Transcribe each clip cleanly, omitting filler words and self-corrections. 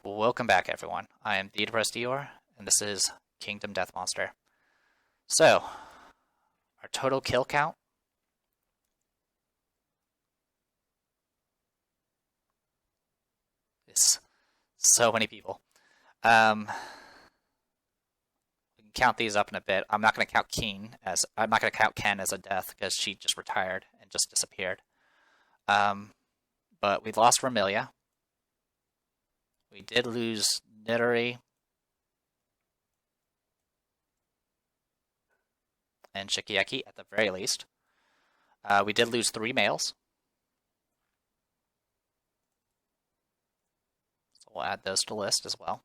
Welcome back, everyone. I am the Depressed Eeyore, and this is Kingdom Death Monster. So, our total kill count is so many people. We can count these up in a bit. I'm not going to count Ken as a death because she just retired and just disappeared. But we lost Vermilia. We did lose Nidori and Shikiaki at the very least. We did lose 3 males. So we'll add those to the list as well.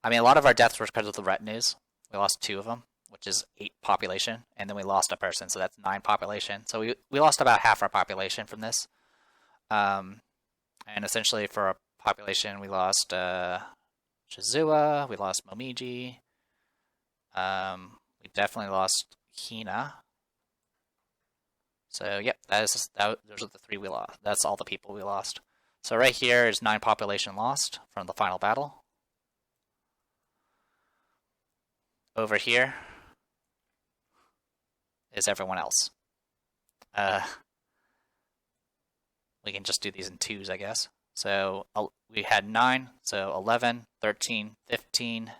I mean, a lot of our deaths were because of the retinues. We lost 2 of them, which is 8 population, and then we lost a person, so that's 9 population. So we lost about half our population from this. And essentially for our population, we lost Shizua, we lost Momiji, we definitely lost Hina. So yep, those are the 3 we lost. That's all the people we lost. So right here is 9 population lost from the final battle. Over here is everyone else. We can just do these in 2s, I guess. So we had 9, so 11, 13, 15,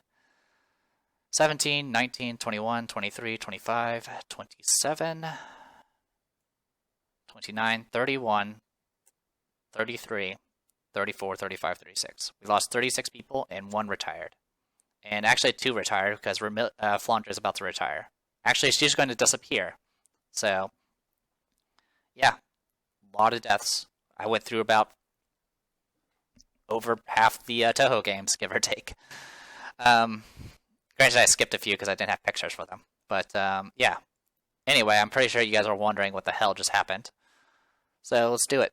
17, 19, 21, 23, 25, 27, 29, 31, 33, 34, 35, 36. We lost 36 people and 1 retired. And actually 2 retired because Flandre is about to retire. Actually, she's going to disappear. So, yeah, a lot of deaths. I went through about over half the Toho games, give or take. Granted, I skipped a few because I didn't have pictures for them. But, yeah. Anyway, I'm pretty sure you guys are wondering what the hell just happened. So, let's do it.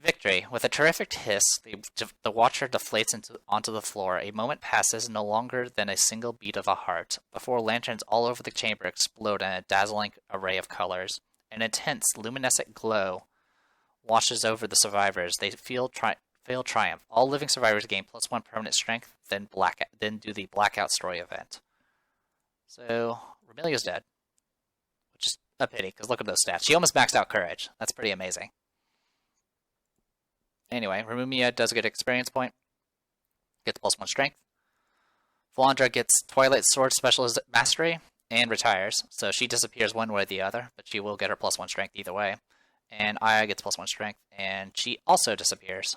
Victory. With a terrific hiss, the watcher deflates onto the floor. A moment passes, no longer than a single beat of a heart, before lanterns all over the chamber explode in a dazzling array of colors. An intense, luminescent glow washes over the survivors. They feel triumph. All living survivors gain +1 permanent strength, then do the blackout story event. So, Remilia's dead, which is a pity, because look at those stats. She almost maxed out courage. That's pretty amazing. Anyway, Remulia does get experience point, gets +1 strength. Flandre gets Twilight Sword Specialist Mastery and retires, so she disappears one way or the other, but she will get her +1 strength either way. And Aya gets +1 strength, and she also disappears.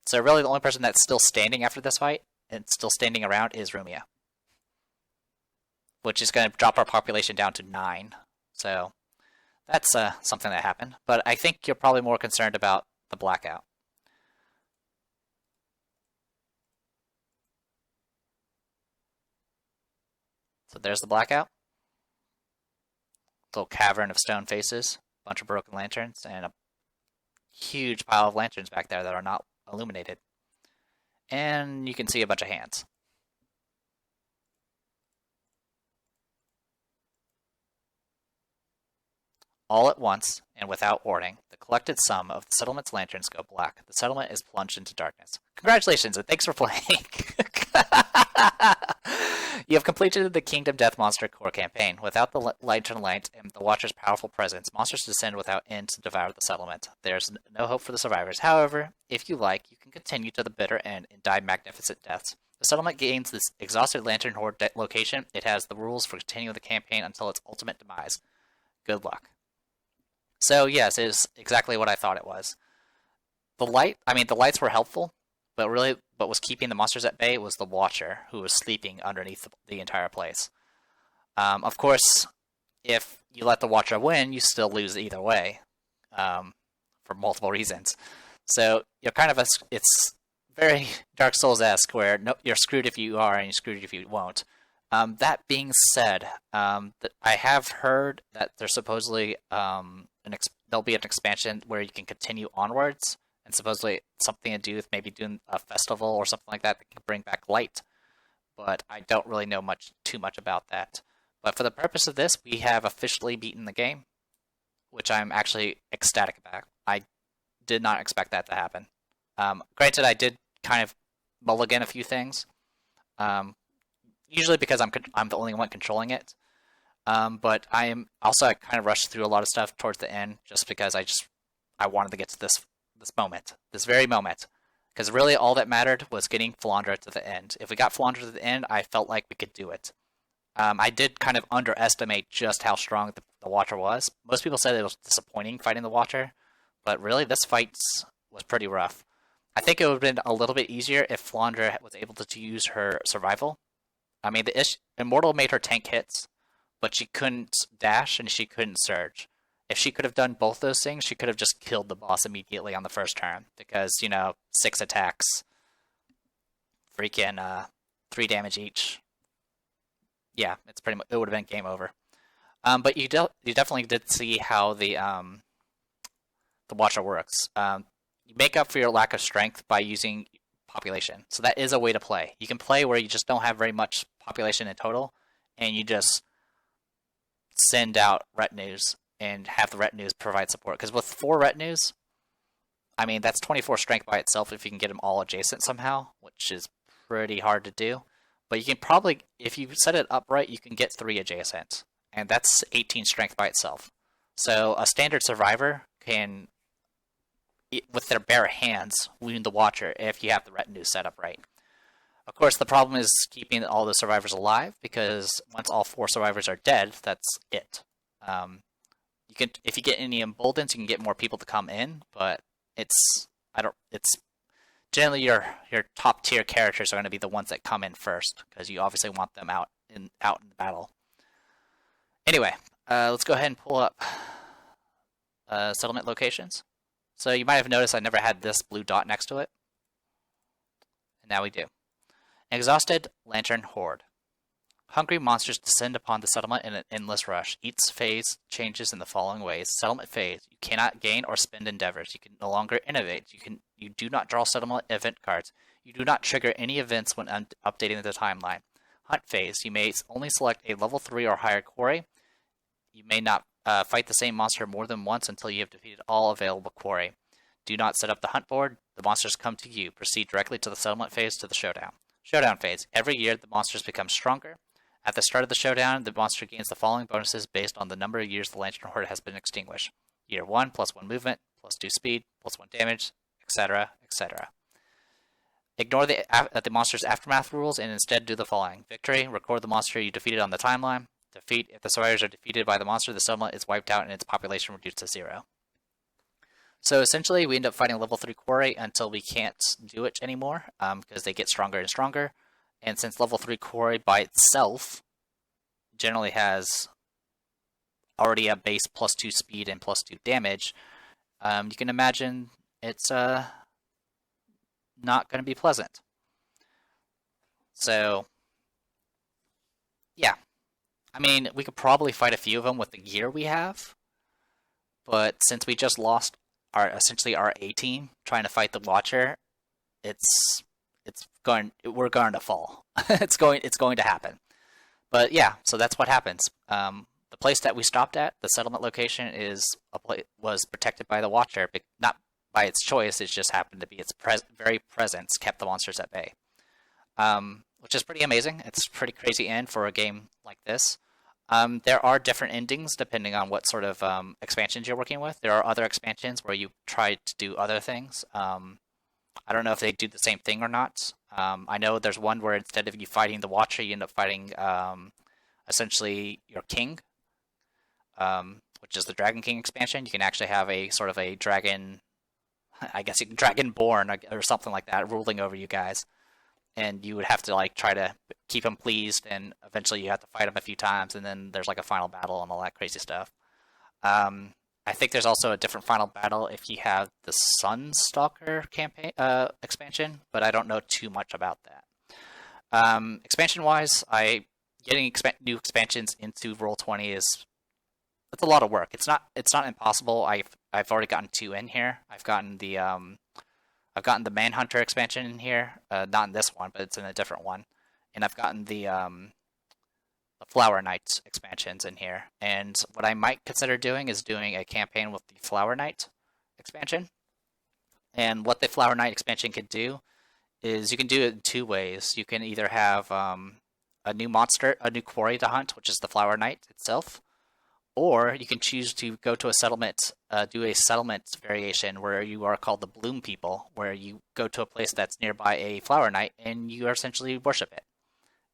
So really the only person that's still standing after this fight, and still standing around, is Rumia. Which is going to drop our population down to 9. So that's something that happened. But I think you're probably more concerned about the blackout. So there's the blackout. Little cavern of stone faces, bunch of broken lanterns, and a huge pile of lanterns back there that are not illuminated. And you can see a bunch of hands. All at once, and without warning, the collected sum of the settlement's lanterns go black. The settlement is plunged into darkness. Congratulations, and thanks for playing! You have completed the Kingdom Death Monster core campaign. Without the lantern light and the Watcher's powerful presence, monsters descend without end to devour the settlement. There's no hope for the survivors. However, if you like, you can continue to the bitter end and die magnificent deaths. The settlement gains this exhausted lantern horde location. It has the rules for continuing the campaign until its ultimate demise. Good luck. So yes, it is exactly what I thought it was. The lights were helpful, but what was keeping the monsters at bay was the Watcher, who was sleeping underneath the entire place. Of course, if you let the Watcher win, you still lose either way, for multiple reasons. So you're kind of it's very Dark Souls-esque, where you're screwed if you are and you're screwed if you won't. That being said, I have heard that there's supposedly there'll be an expansion where you can continue onwards, and supposedly something to do with maybe doing a festival or something like that can bring back light. But I don't really know too much about that. But for the purpose of this, we have officially beaten the game, which I'm actually ecstatic about. I did not expect that to happen. Granted, I did kind of mulligan a few things, usually because I'm the only one controlling it. But I kind of rushed through a lot of stuff towards the end just because I wanted to get to this moment, this very moment, because really all that mattered was getting Flandre to the end. If we got Flandre to the end, I felt like we could do it. I did kind of underestimate just how strong the Watcher was. Most people said it was disappointing fighting the Watcher, but really this fight was pretty rough. I think it would have been a little bit easier if Flandre was able to use her survival. I mean, the Immortal made her tank hits, but she couldn't dash and she couldn't surge. If she could have done both those things, she could have just killed the boss immediately on the first turn, because, 6 attacks, freaking 3 damage each. Yeah, it would have been game over. But you definitely did see how the Watcher works. You make up for your lack of strength by using population. So that is a way to play. You can play where you just don't have very much population in total, and you just send out retinues and have the retinues provide support. Because with 4 retinues, I mean, that's 24 strength by itself if you can get them all adjacent somehow, which is pretty hard to do. But you can probably, if you set it upright, you can get 3 adjacent. And that's 18 strength by itself. So a standard survivor can, with their bare hands, wound the Watcher if you have the retinue set up right. Of course, the problem is keeping all the survivors alive, because once all 4 survivors are dead, that's it. If you get any emboldens, you can get more people to come in, but it's generally your top tier characters are going to be the ones that come in first, because you obviously want them out in the battle. Anyway, let's go ahead and pull up settlement locations. So you might have noticed I never had this blue dot next to it, and now we do. Exhausted Lantern Horde. Hungry monsters descend upon the settlement in an endless rush. Each phase changes in the following ways. Settlement phase. You cannot gain or spend endeavors. You can no longer innovate. You do not draw settlement event cards. You do not trigger any events when updating the timeline. Hunt phase. You may only select a level 3 or higher quarry. You may not fight the same monster more than once until you have defeated all available quarry. Do not set up the hunt board. The monsters come to you. Proceed directly to the settlement phase to the showdown. Showdown phase. Every year, the monsters become stronger. At the start of the showdown, the monster gains the following bonuses based on the number of years the Lantern Horde has been extinguished. Year 1, +1 movement, +2 speed, +1 damage, etc., etc. Ignore the monster's aftermath rules and instead do the following. Victory. Record the monster you defeated on the timeline. Defeat. If the survivors are defeated by the monster, the settlement is wiped out and its population reduced to 0. So essentially, we end up fighting level 3 quarry until we can't do it anymore, because they get stronger and stronger. And since level 3 quarry by itself generally has already a base +2 speed and +2 damage, you can imagine it's not going to be pleasant. So, yeah. I mean, we could probably fight a few of them with the gear we have, but since we just lost essentially our A team trying to fight the Watcher, we're going to fall. it's going to happen. But yeah, so that's what happens. The place that we stopped at, the settlement location, was protected by the Watcher, but not by its choice. It just happened to be its very presence kept the monsters at bay, which is pretty amazing. It's a pretty crazy end for a game like this. There are different endings depending on what sort of expansions you're working with. There are other expansions where you try to do other things. I don't know if they do the same thing or not. I know there's one where instead of you fighting the Watcher, you end up fighting essentially your king, which is the Dragon King expansion. You can actually have a sort of a dragon, I guess Dragonborn or something like that, ruling over you guys. And you would have to try to keep him pleased, and eventually you have to fight him a few times, and then there's a final battle and all that crazy stuff. I think there's also a different final battle if you have the Sunstalker campaign expansion, but I don't know too much about that. Expansion-wise, getting new expansions into Roll20 it's a lot of work. It's not impossible. I've already gotten 2 in here. I've gotten the Manhunter expansion in here, not in this one, but it's in a different one, and I've gotten the Flower Knight expansions in here. And what I might consider doing is doing a campaign with the Flower Knight expansion. And what the Flower Knight expansion can do is you can do it in two ways. You can either have a new monster, a new quarry to hunt, which is the Flower Knight itself, or you can choose to go to a settlement, do a settlement variation where you are called the Bloom People, where you go to a place that's nearby a Flower Knight and you essentially worship it.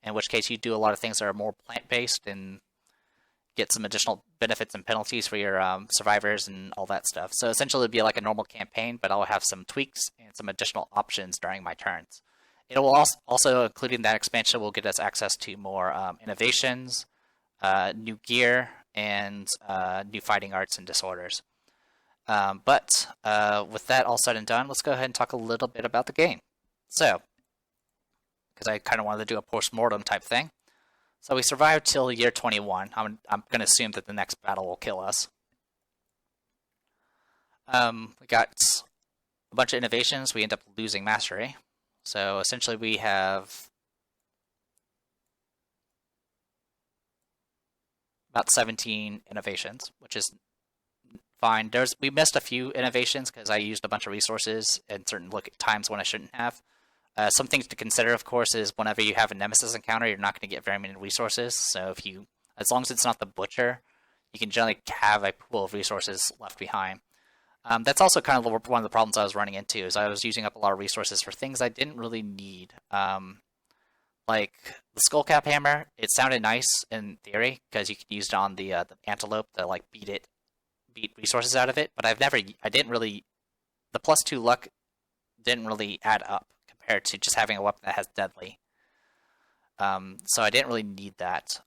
In which case you do a lot of things that are more plant-based and get some additional benefits and penalties for your survivors and all that stuff. So essentially it'd be like a normal campaign, but I'll have some tweaks and some additional options during my turns. It will also, including that expansion, will get us access to more innovations, new gear, and new fighting arts and disorders. But with that all said and done, let's go ahead and talk a little bit about the game. So, because I kind of wanted to do a post-mortem type thing. So we survived till year 21. I'm going to assume that the next battle will kill us. We got a bunch of innovations. We end up losing mastery. So essentially we have about 17 innovations, which is fine. We missed a few innovations because I used a bunch of resources at certain times when I shouldn't have. Some things to consider, of course, is whenever you have a nemesis encounter, you're not going to get very many resources. So as long as it's not the butcher, you can generally have a pool of resources left behind. That's also kind of one of the problems I was running into, is I was using up a lot of resources for things I didn't really need. Like the skullcap hammer, it sounded nice in theory because you could use it on the antelope to like beat resources out of it. But the +2 luck didn't really add up compared to just having a weapon that has deadly. So I didn't really need that.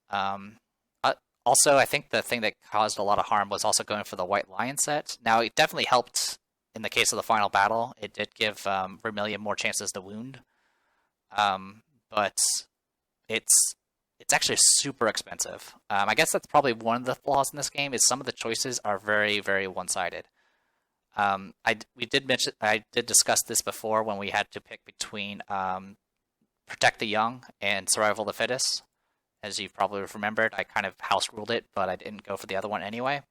Also, I think the thing that caused a lot of harm was also going for the White Lion set. Now, it definitely helped in the case of the final battle. It did give Vermilion more chances to wound. But it's actually super expensive. I guess that's probably one of the flaws in this game, is some of the choices are very, very one-sided. I did discuss this before when we had to pick between Protect the Young and Survival of the Fittest. As you probably remembered, I kind of house ruled it, but I didn't go for the other one anyway.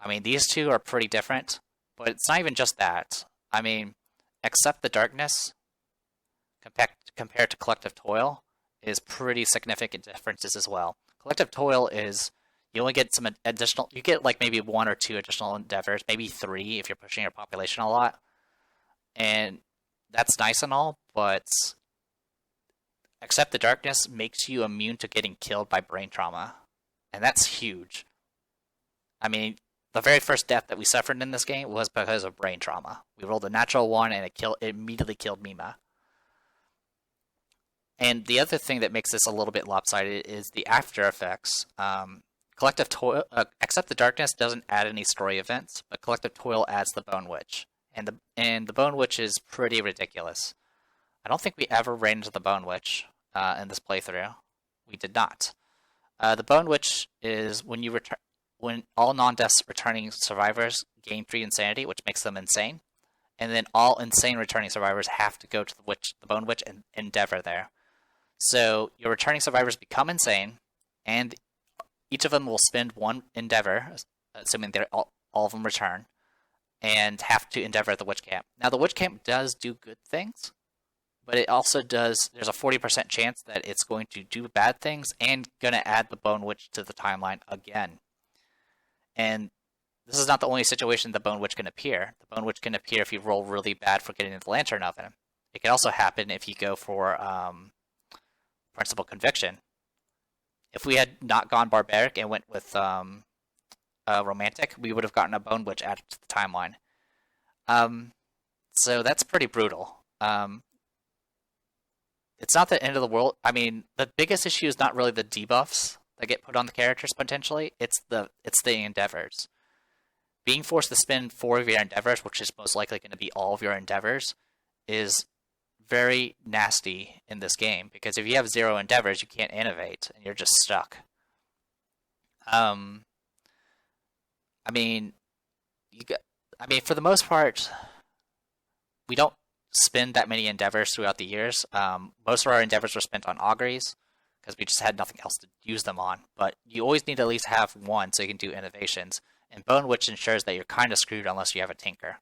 I mean, these two are pretty different, but it's not even just that. I mean, Accept the Darkness compared to Collective Toil is pretty significant differences as well. Collective Toil is you only get some additional, you get like maybe 1 or 2 additional endeavors, maybe 3 if you're pushing your population a lot. And that's nice and all, but Accept the Darkness makes you immune to getting killed by brain trauma. And that's huge. I mean, the very first death that we suffered in this game was because of brain trauma. We rolled a natural 1 and it immediately killed Mima. And the other thing that makes this a little bit lopsided is the after effects. Collective Toil, Accept the Darkness doesn't add any story events, but Collective Toil adds the Bone Witch. And the Bone Witch is pretty ridiculous. I don't think we ever ran into the Bone Witch in this playthrough. We did not. The Bone Witch is when all non-deaths returning survivors gain 3 insanity, which makes them insane, and then all insane returning survivors have to go to the Bone Witch and endeavor there. So your returning survivors become insane, and each of them will spend 1 endeavor, assuming they're all of them return, and have to endeavor at the witch camp. Now the witch camp does do good things, but it also there's a 40% chance that it's going to do bad things and going to add the Bone Witch to the timeline again. And this is not the only situation the Bone Witch can appear. The Bone Witch can appear if you roll really bad for getting into the Lantern Oven. It can also happen if you go for Principal Conviction. If we had not gone Barbaric and went with Romantic, we would have gotten a Bone Witch added to the timeline. So that's pretty brutal. It's not the end of the world. I mean, the biggest issue is not really the debuffs that get put on the characters potentially. It's the endeavors. Being forced to spend 4 of your endeavors, which is most likely going to be all of your endeavors, is very nasty in this game, because if you have 0 endeavors, you can't innovate, and you're just stuck. I mean, for the most part, we don't spend that many endeavors throughout the years. Most of our endeavors were spent on auguries, because we just had nothing else to use them on. But you always need to at least have 1 so you can do innovations. And Bone Witch ensures that you're kind of screwed unless you have a Tinker.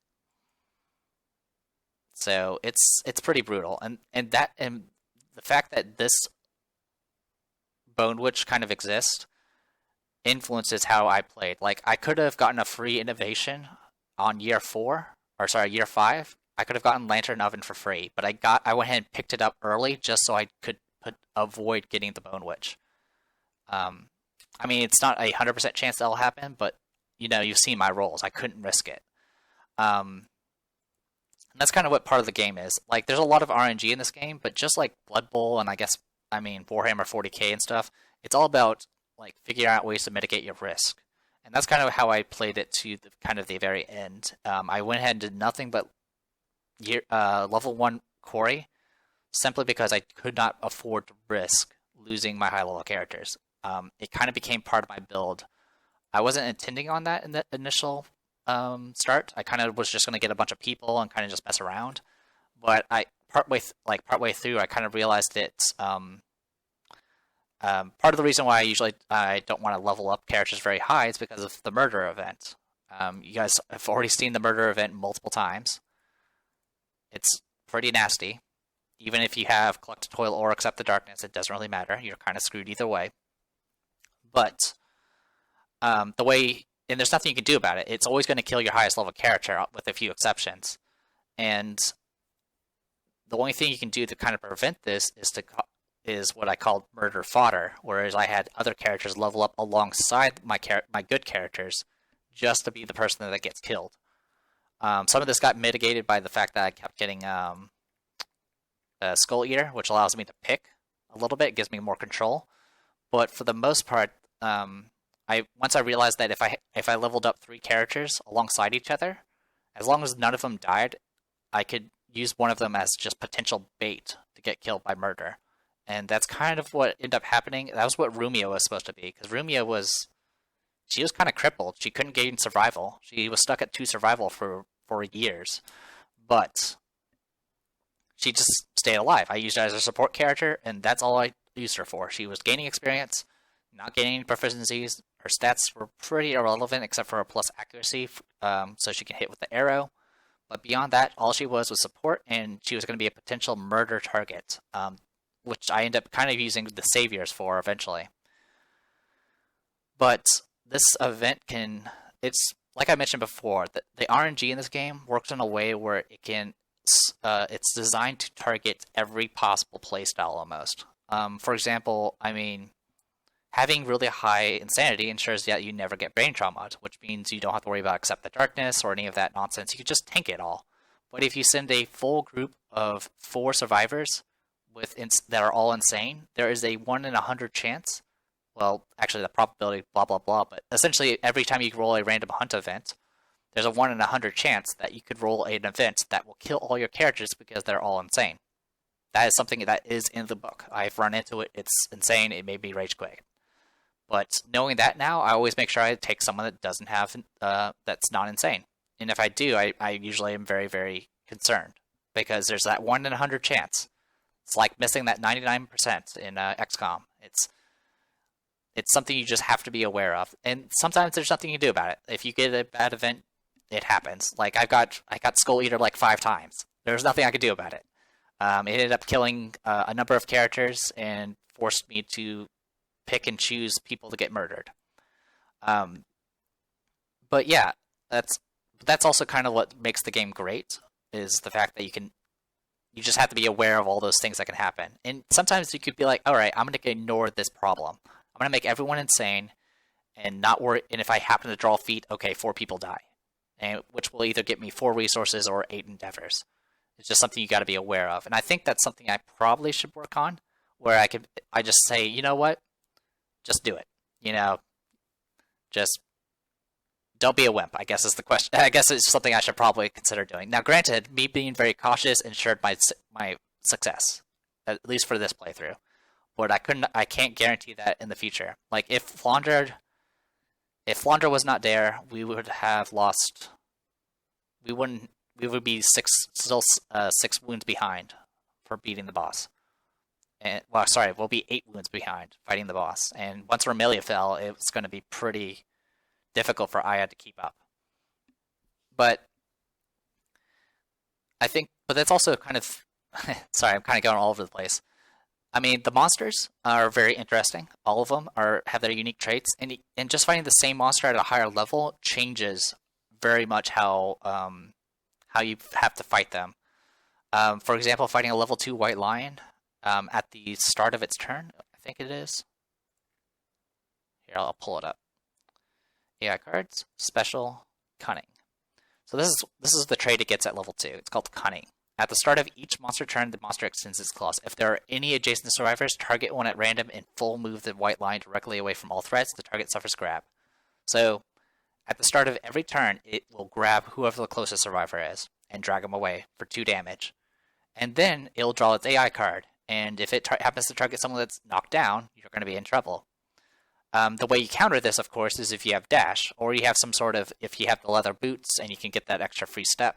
So it's pretty brutal, and the fact that this Bone Witch kind of exists influences how I played. Like I could have gotten a free innovation on year 5. I could have gotten Lantern Oven for free, but I went ahead and picked it up early just so I could avoid getting the Bone Witch. I mean, it's not 100% chance that'll happen, but you've seen my rolls. I couldn't risk it. And that's kind of what part of the game is. Like, there's a lot of RNG in this game, but just like Blood Bowl and Warhammer 40K and stuff, it's all about like figuring out ways to mitigate your risk. And that's kind of how I played it to the very end. I went ahead and did nothing but level 1 Quarry, simply because I could not afford to risk losing my high level characters. It kind of became part of my build. I wasn't intending on that in the initial start. I kind of was just going to get a bunch of people and kind of just mess around. But partway through, I kind of realized it's part of the reason why I don't want to level up characters very high is because of the murder event. You guys have already seen the murder event multiple times. It's pretty nasty. Even if you have Collect Toil or Accept the Darkness, it doesn't really matter. You're kind of screwed either way. But and there's nothing you can do about it. It's always going to kill your highest level character, with a few exceptions. And the only thing you can do to kind of prevent this is what I call murder fodder, whereas I had other characters level up alongside my good characters just to be the person that gets killed. Some of this got mitigated by the fact that I kept getting Skull Eater, which allows me to pick a little bit. It gives me more control. But for the most part, once I realized that if I leveled up 3 characters alongside each other, as long as none of them died, I could use one of them as just potential bait to get killed by murder. And that's kind of what ended up happening. That was what Rumia was supposed to be, because Rumia was kind of crippled. She couldn't gain survival. She was stuck at 2 survival for years. But she just stayed alive. I used her as a support character, and that's all I used her for. She was gaining experience, not gaining any proficiencies. Her stats were pretty irrelevant except for a plus accuracy, so she can hit with the arrow. But beyond that, all she was support, and she was going to be a potential murder target, which I ended up kind of using the Saviors for eventually. But this event it's like I mentioned before, the RNG in this game works in a way where it's designed to target every possible playstyle almost. For example, having really high insanity ensures that you never get brain trauma, which means you don't have to worry about Accept the Darkness or any of that nonsense. You can just tank it all. But if you send a full group of 4 survivors that are all insane, there is a 1 in 100 chance. Well, actually, the probability, blah, blah, blah. But essentially, every time you roll a random hunt event, there's a 1 in 100 chance that you could roll an event that will kill all your characters because they're all insane. That is something that is in the book. I've run into it. It's insane. It made me rage quit. But knowing that now, I always make sure I take someone that doesn't have that's not insane. And if I do, I usually am very, very concerned because there's that 1 in 100 chance. It's like missing that 99% in XCOM. It's something you just have to be aware of. And sometimes there's nothing you can do about it. If you get a bad event, it happens. Like I got Skull Eater like 5 times. There's nothing I could do about it. It ended up killing a number of characters and forced me to pick and choose people to get murdered. But yeah, that's also kind of what makes the game great, is the fact that you just have to be aware of all those things that can happen. And sometimes you could be like, all right, I'm going to ignore this problem. I'm going to make everyone insane and not worry. And if I happen to draw a feat, okay, 4 people die, which will either get me 4 resources or 8 endeavors. It's just something you got to be aware of. And I think that's something I probably should work on, where I just say, you know what? Just do it. Just don't be a wimp, I guess is the question. I guess it's something I should probably consider doing. Now, granted, me being very cautious ensured my success, at least for this playthrough. But I can't guarantee that in the future. Like if Flandre was not there, we would have lost. We would be 6 wounds behind for beating the boss. We'll be 8 wounds behind fighting the boss. And once Romelia fell, it was going to be pretty difficult for Aya to keep up. But I think But that's also kind of sorry, I'm kind of going all over the place. I mean, the monsters are very interesting. All of them are have their unique traits, and just fighting the same monster at a higher level changes very much how you have to fight them. For example, fighting a level 2 white lion at the start of its turn, I think it is. Here, I'll pull it up. AI cards, special, cunning. So this is the trait it gets at level 2. It's called cunning. At the start of each monster turn, the monster extends its claws. If there are any adjacent survivors, target one at random and full move the white line directly away from all threats. The target suffers grab. So, at the start of every turn, it will grab whoever the closest survivor is and drag them away for 2 damage. And then it'll draw its AI card. And if it happens to target someone that's knocked down, you're going to be in trouble. The way you counter this, of course, is if you have dash, or you have some sort of, if you have the leather boots and you can get that extra free step.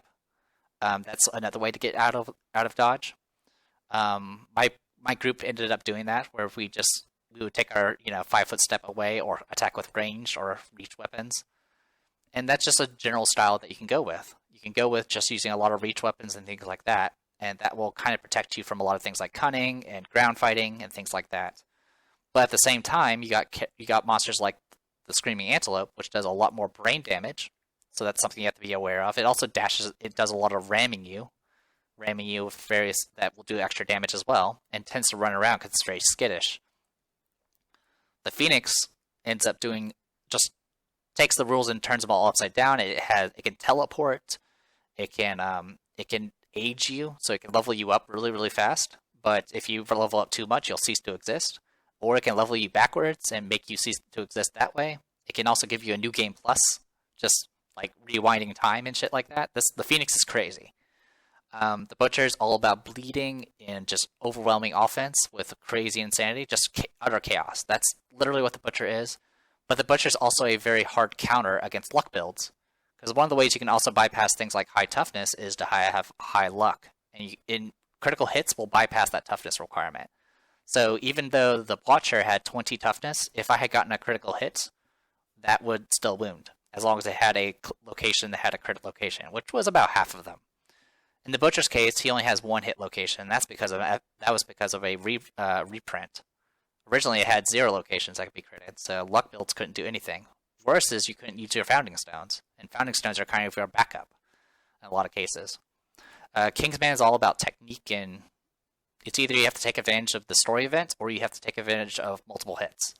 That's another way to get out of dodge. My group ended up doing that, where we would take our 5-foot step away, or attack with ranged or reach weapons, and that's just a general style that you can go with. You can go with just using a lot of reach weapons and things like that, and that will kind of protect you from a lot of things like cunning and ground fighting and things like that. But at the same time, you got monsters like the Screaming Antelope, which does a lot more brain damage. So that's something you have to be aware of. It also dashes. It does a lot of ramming you with various that will do extra damage as well, and tends to run around because it's very skittish. The Phoenix ends up just takes the rules and turns them all upside down. It can teleport. It can age you, so it can level you up really, really fast. But if you level up too much, you'll cease to exist. Or it can level you backwards and make you cease to exist that way. It can also give you a new game plus, just like rewinding time and shit like that. The Phoenix is crazy. The Butcher is all about bleeding and just overwhelming offense with crazy insanity, just utter chaos. That's literally what the Butcher is. But the Butcher is also a very hard counter against luck builds, because one of the ways you can also bypass things like high toughness is to have high luck, and in critical hits will bypass that toughness requirement. So even though the Butcher had 20 toughness, if I had gotten a critical hit, that would still wound, as long as it had a location that had a crit location, which was about half of them. In the Butcher's case, he only has 1 hit location. That was because of a reprint. Originally, it had 0 locations that could be critted, so luck builds couldn't do anything. Worse is you couldn't use your Founding Stones, and Founding Stones are kind of your backup in a lot of cases. Kingsman is all about technique, and it's either you have to take advantage of the story event, or you have to take advantage of multiple hits.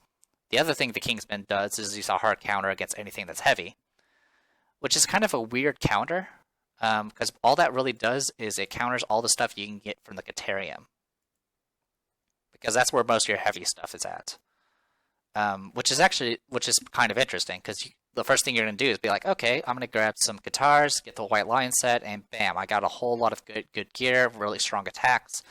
The other thing the Kingsman does is he's a hard counter against anything that's heavy, which is kind of a weird counter, because all that really does is it counters all the stuff you can get from the Caterium, because that's where most of your heavy stuff is at. Which is kind of interesting, because the first thing you're going to do is be like, okay, I'm going to grab some guitars, get the White Lion set, and bam, I got a whole lot of good gear, really strong attacks.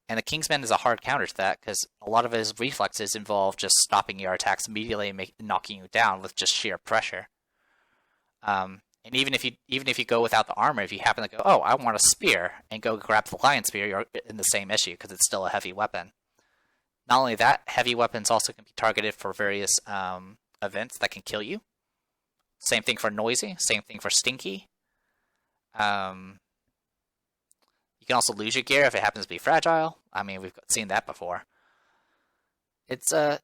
And the Kingsman is a hard counter to that, because a lot of his reflexes involve just stopping your attacks immediately and knocking you down with just sheer pressure. And even if you go without the armor, if you happen to go, oh, I want a spear, and go grab the Lion Spear, you're in the same issue, because it's still a heavy weapon. Not only that, heavy weapons also can be targeted for various events that can kill you. Same thing for Noisy, same thing for Stinky. You can also lose your gear if it happens to be fragile. I mean, we've seen that before. There's a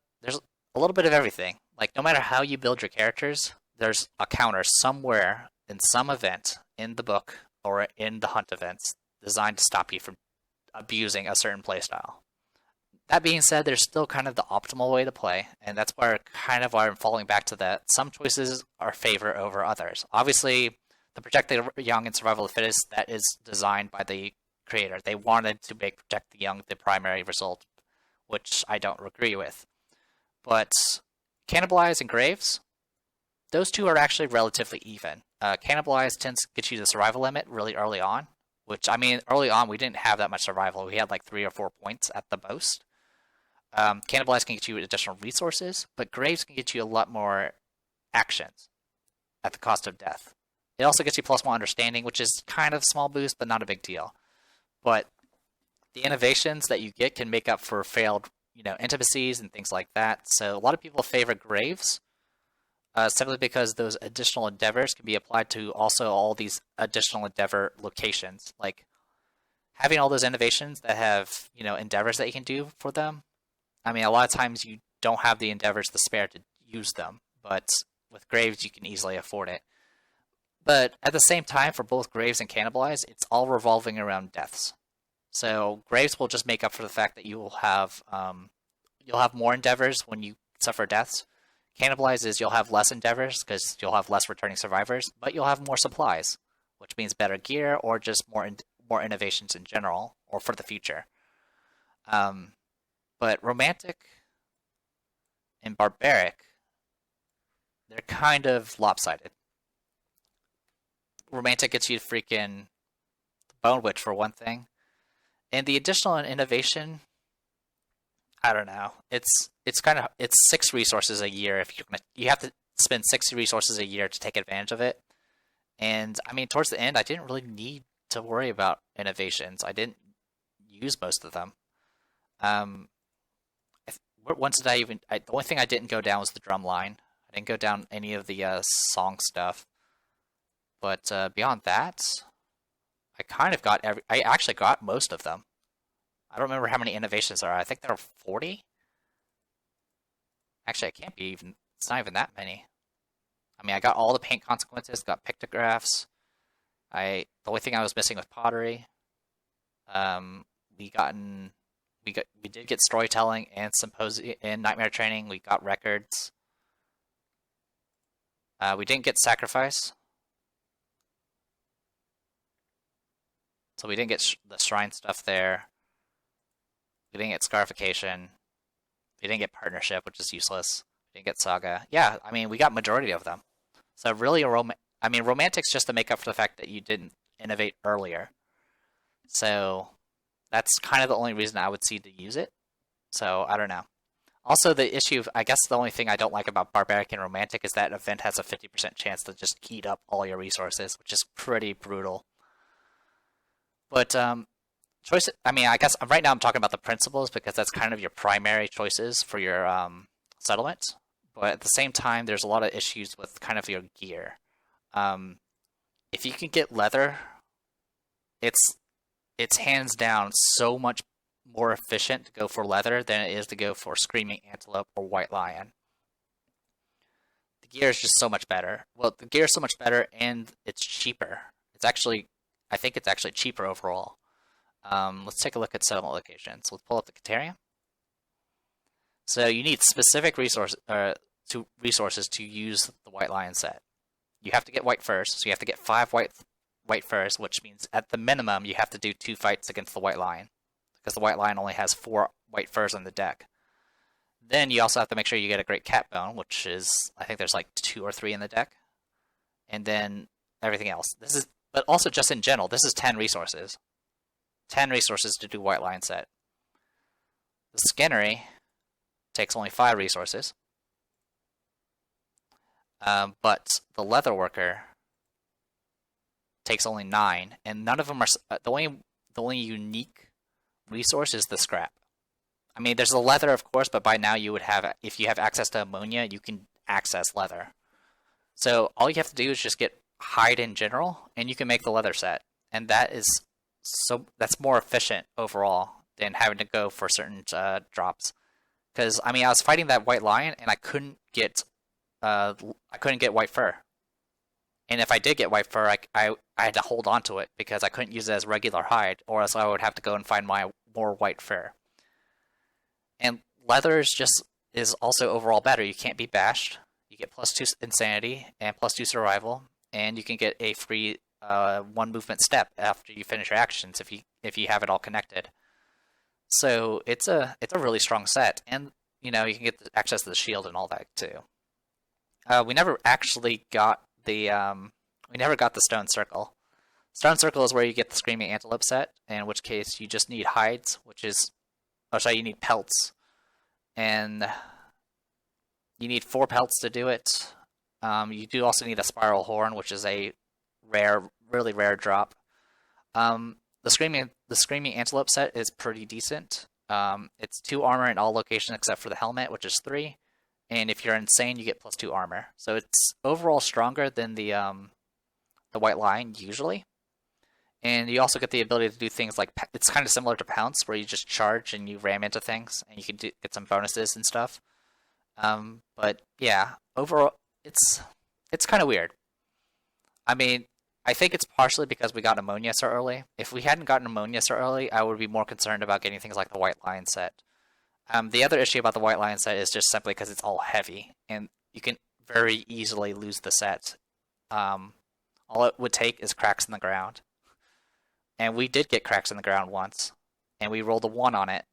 little bit of everything. Like, no matter how you build your characters, there's a counter somewhere in some event in the book or in the hunt events designed to stop you from abusing a certain playstyle. That being said, there's still kind of the optimal way to play, and that's why I'm falling back to that. Some choices are favor over others. Obviously, the Protect the Young and Survival of the Fittest, that is designed by the creator. They wanted to make Protect the Young the primary result, which I don't agree with. But Cannibalize and Graves, those two are actually relatively even. Cannibalize tends to get you the survival limit really early on, which, I mean, early on we didn't have that much survival. We had like 3 or 4 points at the most. Cannibalize can get you additional resources, but Graves can get you a lot more actions at the cost of death. It also gets you +1 understanding, which is kind of a small boost, but not a big deal. But the innovations that you get can make up for failed, intimacies and things like that. So a lot of people favor Graves, simply because those additional endeavors can be applied to also all these additional endeavor locations. Like, having all those innovations that have, endeavors that you can do for them. I mean, a lot of times you don't have the endeavors to spare to use them, but with Graves you can easily afford it. But at the same time, for both Graves and Cannibalize, it's all revolving around deaths. So Graves will just make up for the fact that you'll have more endeavors when you suffer deaths. Cannibalize is you'll have less endeavors because you'll have less returning survivors, but you'll have more supplies, which means better gear or just more innovations in general or for the future. But Romantic and Barbaric, they're kind of lopsided. Romantic gets you freaking Bone Witch for one thing, and the additional innovation, I don't know. It's 6 resources a year. If you have to spend 6 resources a year to take advantage of it. And I mean, towards the end, I didn't really need to worry about innovations. I didn't use most of them. Once did I even? The only thing I didn't go down was the drum line. I didn't go down any of the song stuff. But beyond that, I kind of got I actually got most of them. I don't remember how many innovations there are. I think there are 40. Actually, it can't be even. It's not even that many. I mean, I got all the paint consequences. Got pictographs. The only thing I was missing was pottery. We did get storytelling and symposium and nightmare training. We got records. We didn't get sacrifice. So we didn't get the shrine stuff there. We didn't get scarification. We didn't get partnership, which is useless. We didn't get saga. Yeah, I mean, we got majority of them. So really, Romantic's just to make up for the fact that you didn't innovate earlier. So that's kind of the only reason I would see to use it. So I don't know. Also, the issue, I guess the only thing I don't like about Barbaric and Romantic is that event has a 50% chance to just eat up all your resources, which is pretty brutal. But choice. I mean, I guess right now I'm talking about the principles because that's kind of your primary choices for your settlement. But at the same time, there's a lot of issues with kind of your gear. If you can get leather, it's hands down so much more efficient to go for leather than it is to go for Screaming Antelope or White Lion. The gear is just so much better. Well, the gear is so much better and it's cheaper. I think it's actually cheaper overall. Let's take a look at settlement locations. Let's pull up the Caterium. So you need specific resources to use the White Lion set. You have to get white first, so you have to get 5 white first, which means at the minimum you have to do 2 fights against the White Lion, because the White Lion only has 4 white furs on the deck. Then you also have to make sure you get a Great Cat Bone, which is, I think there's like 2 or 3 in the deck, and then everything else. But also just in general, this is 10 resources. 10 resources to do White Lion set. The Skinnery takes only 5 resources. But the Leatherworker takes only 9, and none of them are... The only unique resource is the scrap. I mean, there's the leather, of course, but by now you would have... If you have access to ammonia, you can access leather. So all you have to do is just get hide in general, and you can make the leather set. And that's more efficient overall than having to go for certain drops. Because I mean, I was fighting that White Lion, and I couldn't get white fur. And if I did get white fur, I had to hold on to it because I couldn't use it as regular hide, or else I would have to go and find my more white fur. And leather is also overall better. You can't be bashed. You get +2 insanity and +2 survival. And you can get a free 1 movement step after you finish your actions if you have it all connected. So it's a really strong set, and you can get access to the shield and all that too. We never actually got the Stone Circle. Stone Circle is where you get the Screaming Antelope set, in which case you just need hides, you need pelts, and you need 4 pelts to do it. You do also need a Spiral Horn, which is a really rare drop. The Screaming Antelope set is pretty decent. It's 2 armor in all locations except for the helmet, which is 3. And if you're insane, you get +2 armor. So it's overall stronger than the White Lion usually. And you also get the ability to do things like, it's kind of similar to Pounce, where you just charge and you ram into things, and you can get some bonuses and stuff. But yeah, overall, it's kind of weird. I mean, I think it's partially because we got Ammonia so early. If we hadn't gotten Ammonia so early, I would be more concerned about getting things like the White Lion set. The other issue about the White Lion set is just simply because it's all heavy, and you can very easily lose the set. All it would take is cracks in the ground. And we did get cracks in the ground once, and we rolled a 1 on it.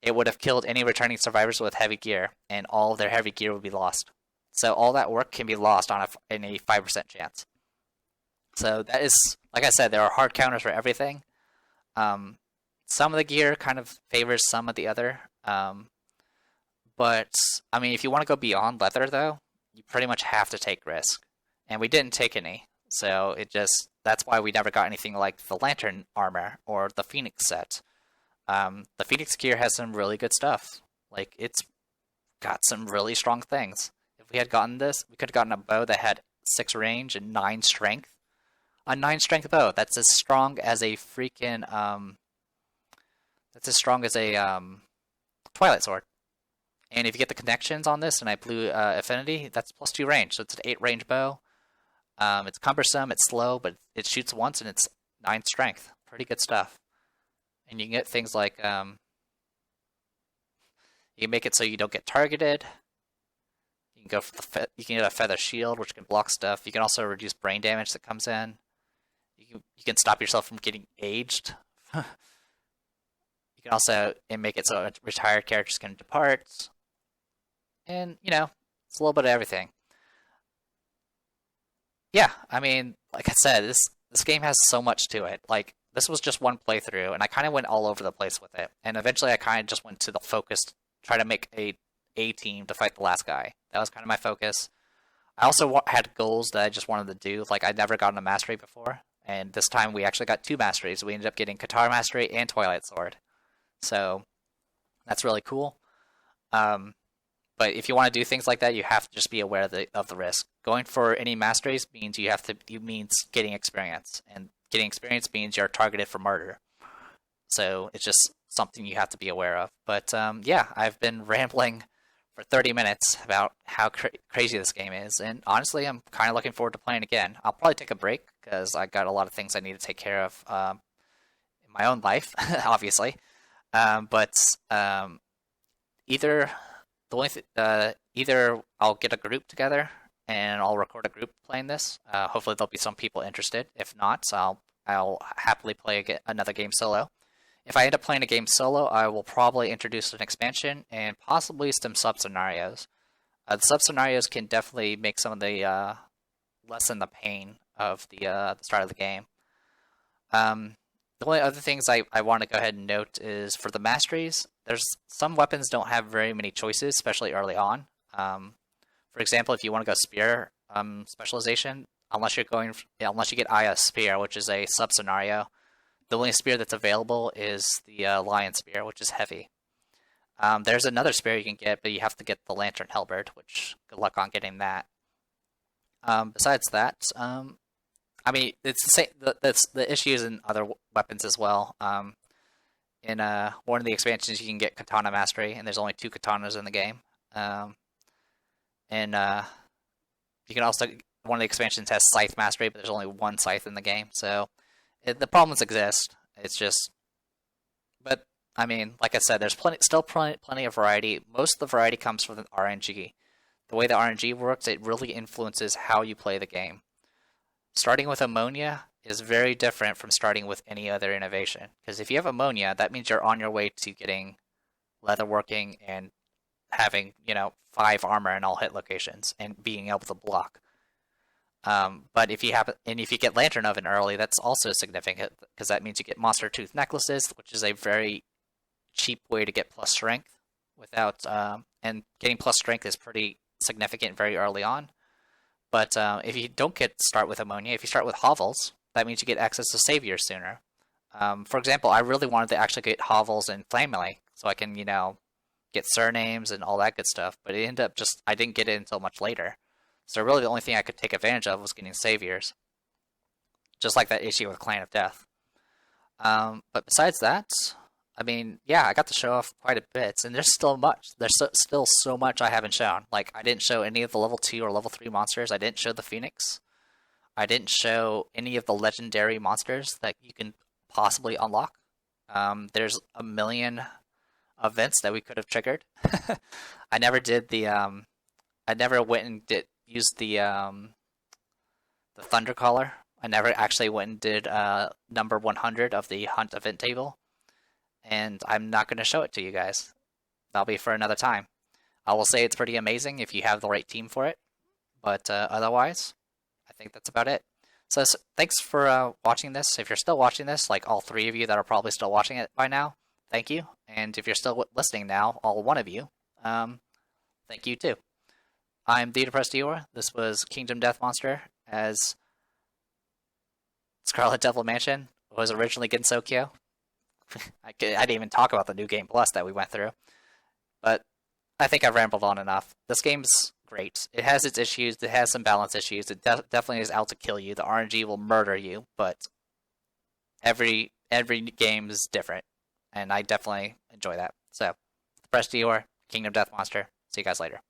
It would have killed any returning survivors with heavy gear, and all of their heavy gear would be lost. So all that work can be lost in a 5% chance. So that is, like I said, there are hard counters for everything. Some of the gear kind of favors some of the other. But, I mean, if you want to go beyond leather, though, you pretty much have to take risk. And we didn't take any. So that's why we never got anything like the Lantern armor or the Phoenix set. The Phoenix gear has some really good stuff. Like, it's got some really strong things. If we had gotten this, we could have gotten a bow that had 6 range and 9 strength. A 9 strength bow, that's as strong as a freaking, Twilight Sword. And if you get the connections on this, and I blew Affinity, that's +2 range, so it's an 8 range bow. It's cumbersome, it's slow, but it shoots once and it's 9 strength. Pretty good stuff. And you can get things like, you can make it so you don't get targeted. You can go for you can get a feather shield, which can block stuff. You can also reduce brain damage that comes in. You can stop yourself from getting aged. You can also make it so retired characters can depart. And, you know, it's a little bit of everything. Yeah, I mean, like I said, this game has so much to it. Like, this was just one playthrough, and I kind of went all over the place with it. And eventually I kind of just went to the focused, try to make a team to fight the last guy. That was kind of my focus. I also had goals that I just wanted to do. Like, I'd never gotten a mastery before. And this time we actually got 2 masteries. We ended up getting Katara Mastery and Twilight Sword. So, that's really cool. But if you want to do things like that, you have to just be aware of the risk. Going for any masteries means means getting experience. And getting experience means you're targeted for murder. So, it's just something you have to be aware of. But, yeah, I've been rambling for 30 minutes about how crazy this game is, and honestly, I'm kind of looking forward to playing again. I'll probably take a break, because I got a lot of things I need to take care of in my own life, obviously. But either I'll get a group together, and I'll record a group playing this. Hopefully there'll be some people interested. If not, I'll happily play another game solo. If I end up playing a game solo, I will probably introduce an expansion and possibly some sub-scenarios. The sub-scenarios can definitely make some of the lessen the pain of the start of the game. The only other things I want to go ahead and note is for the masteries, there's some weapons don't have very many choices, especially early on. For example, if you want to go spear specialization, unless you get Aya Spear, which is a sub-scenario, the only spear that's available is the Lion Spear, which is heavy. There's another spear you can get, but you have to get the Lantern Halberd, which good luck on getting that. Besides that, I mean, it's the same. The issues in other weapons as well. In one of the expansions, you can get Katana Mastery, and there's only 2 katanas in the game. And you can also, one of the expansions has Scythe Mastery, but there's only 1 scythe in the game, so the problems exist. It's just, but I mean, like I said, there's still plenty of variety. Most of the variety comes from the RNG. The way the RNG works, it really influences how you play the game. Starting with Ammonia is very different from starting with any other innovation. Because if you have Ammonia, that means you're on your way to getting leatherworking and having, 5 armor in all hit locations and being able to block. But if you get Lantern Oven early, that's also significant, because that means you get Monster Tooth Necklaces, which is a very cheap way to get plus strength without, and getting plus strength is pretty significant very early on. But if you don't start with Ammonia, if you start with Hovels, that means you get access to Saviors sooner. For example, I really wanted to actually get Hovels and Flame Melee, so I can, get surnames and all that good stuff, but it ended up I didn't get it until much later. So really the only thing I could take advantage of was getting Saviors. just like that issue with Clan of Death. But besides that, I mean, yeah, I got to show off quite a bit, and there's still much. There's still so much I haven't shown. Like, I didn't show any of the level 2 or level 3 monsters. I didn't show the Phoenix. I didn't show any of the legendary monsters that you can possibly unlock. There's a million events that we could have triggered. I never did the I never went and used the Thundercaller. I never actually went and did number 100 of the Hunt event table, and I'm not going to show it to you guys. That'll be for another time. I will say it's pretty amazing if you have the right team for it, but otherwise, I think that's about it. So thanks for watching this. If you're still watching this, like all 3 of you that are probably still watching it by now, thank you. And if you're still listening now, all 1 of you, thank you too. I'm the Depressed Viewer. This was Kingdom Death Monster as Scarlet Devil Mansion was originally Gensokyo. I didn't even talk about the New Game Plus that we went through. But I think I've rambled on enough. This game's great. It has its issues. It has some balance issues. It definitely is out to kill you. The RNG will murder you, but every game is different, and I definitely enjoy that. So, Depressed Viewer, Kingdom Death Monster. See you guys later.